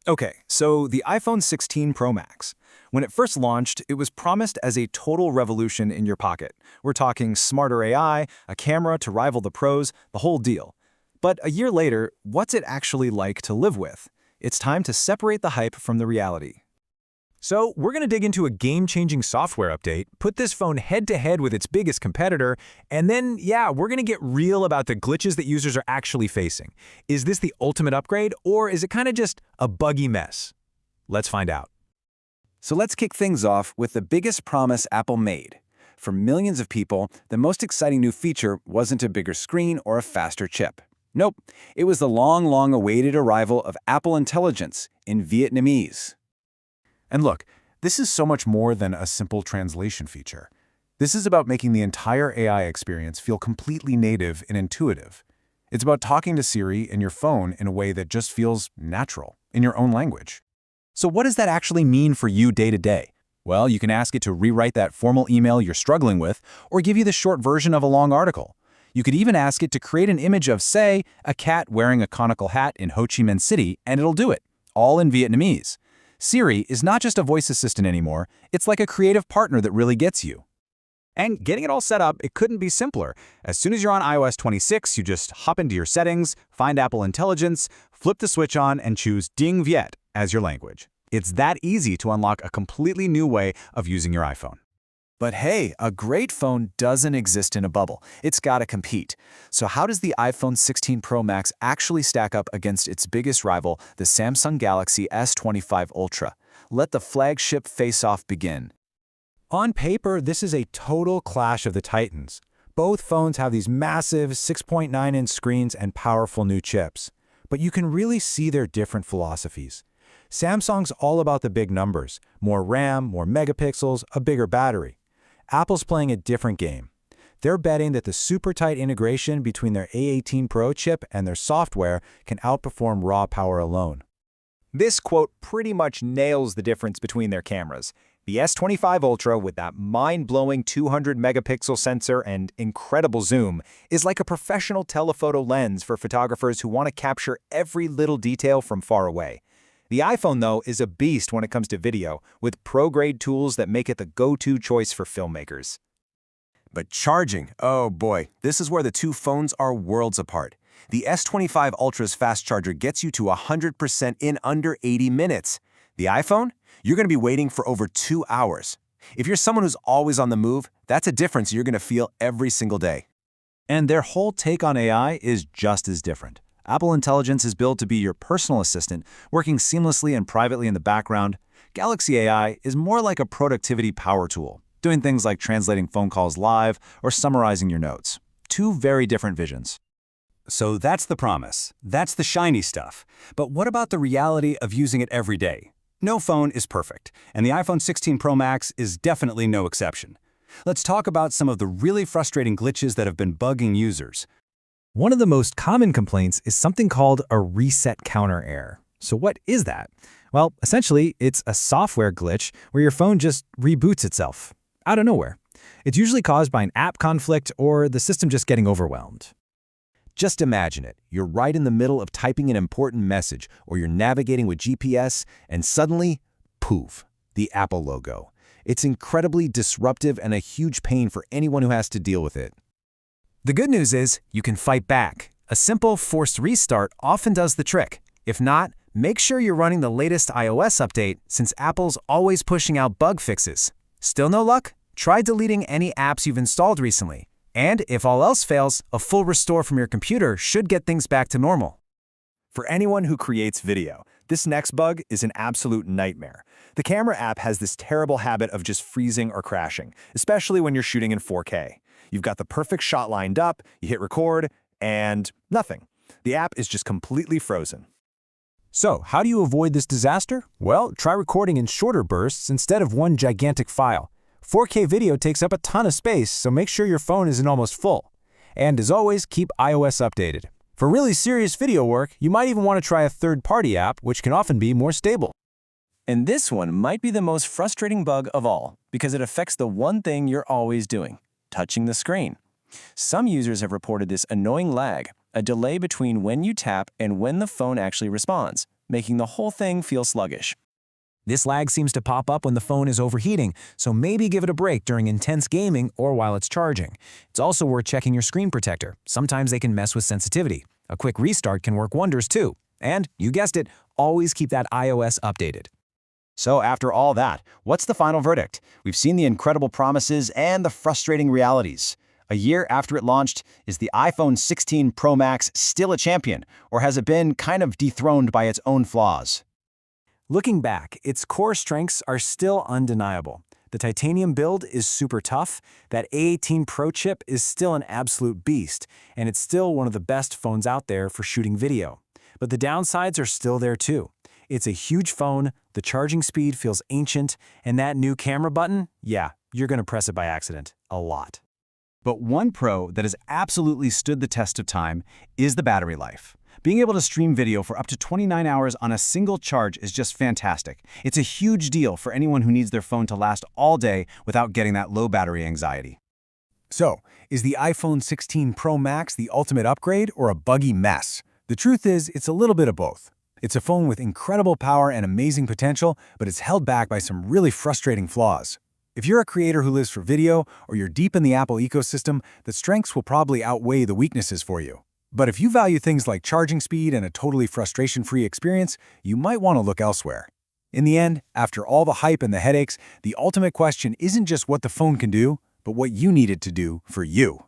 Okay, so the iPhone 16 Pro Max. When it first launched, it was promised as a total revolution in your pocket. We're talking smarter AI, a camera to rival the pros, the whole deal. But a year later, what's it actually like to live with? It's time to separate the hype from the reality. So we're going to dig into a game-changing software update, put this phone head-to-head with its biggest competitor, and then, we're going to get real about the glitches that users are actually facing. Is this the ultimate upgrade, or is it kind of just a buggy mess? Let's find out. So let's kick things off with the biggest promise Apple made. For millions of people, the most exciting new feature wasn't a bigger screen or a faster chip. Nope, it was the long awaited arrival of Apple Intelligence in Vietnamese. And look, this is so much more than a simple translation feature. This is about making the entire AI experience feel completely native and intuitive. It's about talking to Siri and your phone in a way that just feels natural, in your own language. So what does that actually mean for you day to day? Well, you can ask it to rewrite that formal email you're struggling with, or give you the short version of a long article. You could even ask it to create an image of, say, a cat wearing a conical hat in Ho Chi Minh City, and it'll do it, all in Vietnamese. Siri is not just a voice assistant anymore, it's like a creative partner that really gets you. And getting it all set up, it couldn't be simpler. As soon as you're on iOS 26, you just hop into your settings, find Apple Intelligence, flip the switch on, and choose Ding Viet as your language. It's that easy to unlock a completely new way of using your iPhone. But hey, a great phone doesn't exist in a bubble. It's got to compete. So how does the iPhone 16 Pro Max actually stack up against its biggest rival, the Samsung Galaxy S25 Ultra? Let the flagship face-off begin. On paper, this is a total clash of the titans. Both phones have these massive 6.9-inch screens and powerful new chips. But you can really see their different philosophies. Samsung's all about the big numbers, more RAM, more megapixels, a bigger battery. Apple's playing a different game. They're betting that the super tight integration between their A18 Pro chip and their software can outperform raw power alone. This quote pretty much nails the difference between their cameras. The S25 Ultra with that mind-blowing 200-megapixel sensor and incredible zoom is like a professional telephoto lens for photographers who want to capture every little detail from far away. The iPhone, though, is a beast when it comes to video, with pro-grade tools that make it the go-to choice for filmmakers. But charging, oh boy, this is where the two phones are worlds apart. The S25 Ultra's fast charger gets you to 100% in under 80 minutes. The iPhone? You're going to be waiting for over 2 hours. If you're someone who's always on the move, that's a difference you're going to feel every single day. And their whole take on AI is just as different. Apple Intelligence is built to be your personal assistant, working seamlessly and privately in the background. Galaxy AI is more like a productivity power tool, doing things like translating phone calls live or summarizing your notes. Two very different visions. So that's the promise. That's the shiny stuff. But what about the reality of using it every day? No phone is perfect, and the iPhone 16 Pro Max is definitely no exception. Let's talk about some of the really frustrating glitches that have been bugging users. One of the most common complaints is something called a reset counter error. So what is that? Well, essentially, it's a software glitch where your phone just reboots itself, out of nowhere. It's usually caused by an app conflict or the system just getting overwhelmed. Just imagine it. You're right in the middle of typing an important message, or you're navigating with GPS, and suddenly, poof, the Apple logo. It's incredibly disruptive and a huge pain for anyone who has to deal with it. The good news is you can fight back. A simple forced restart often does the trick. If not, make sure you're running the latest iOS update since Apple's always pushing out bug fixes. Still no luck? Try deleting any apps you've installed recently. And if all else fails, a full restore from your computer should get things back to normal. For anyone who creates video, this next bug is an absolute nightmare. The camera app has this terrible habit of just freezing or crashing, especially when you're shooting in 4K. You've got the perfect shot lined up, you hit record, and nothing. The app is just completely frozen. So, how do you avoid this disaster? Well, try recording in shorter bursts instead of one gigantic file. 4K video takes up a ton of space, so make sure your phone isn't almost full. And as always, keep iOS updated. For really serious video work, you might even want to try a third-party app, which can often be more stable. And this one might be the most frustrating bug of all, because it affects the one thing you're always doing: touching the screen. Some users have reported this annoying lag, a delay between when you tap and when the phone actually responds. making the whole thing feel sluggish. This lag seems to pop up when the phone is overheating, so maybe give it a break during intense gaming or while it's charging. It's also worth checking your screen protector. Sometimes they can mess with sensitivity. A quick restart can work wonders too. And, you guessed it, always keep that iOS updated. So after all that, what's the final verdict? We've seen the incredible promises and the frustrating realities. A year after it launched, is the iPhone 16 Pro Max still a champion, or has it been kind of dethroned by its own flaws? Looking back, its core strengths are still undeniable. The titanium build is super tough, that A18 Pro chip is still an absolute beast, and it's still one of the best phones out there for shooting video. But the downsides are still there too. It's a huge phone, the charging speed feels ancient, and that new camera button, yeah, you're gonna press it by accident. A lot. But one pro that has absolutely stood the test of time is the battery life. Being able to stream video for up to 29 hours on a single charge is just fantastic. It's a huge deal for anyone who needs their phone to last all day without getting that low battery anxiety. So, is the iPhone 16 Pro Max the ultimate upgrade or a buggy mess? The truth is, it's a little bit of both. It's a phone with incredible power and amazing potential, but it's held back by some really frustrating flaws. If you're a creator who lives for video, or you're deep in the Apple ecosystem, the strengths will probably outweigh the weaknesses for you. But if you value things like charging speed and a totally frustration-free experience, you might want to look elsewhere. In the end, after all the hype and the headaches, the ultimate question isn't just what the phone can do, but what you need it to do for you.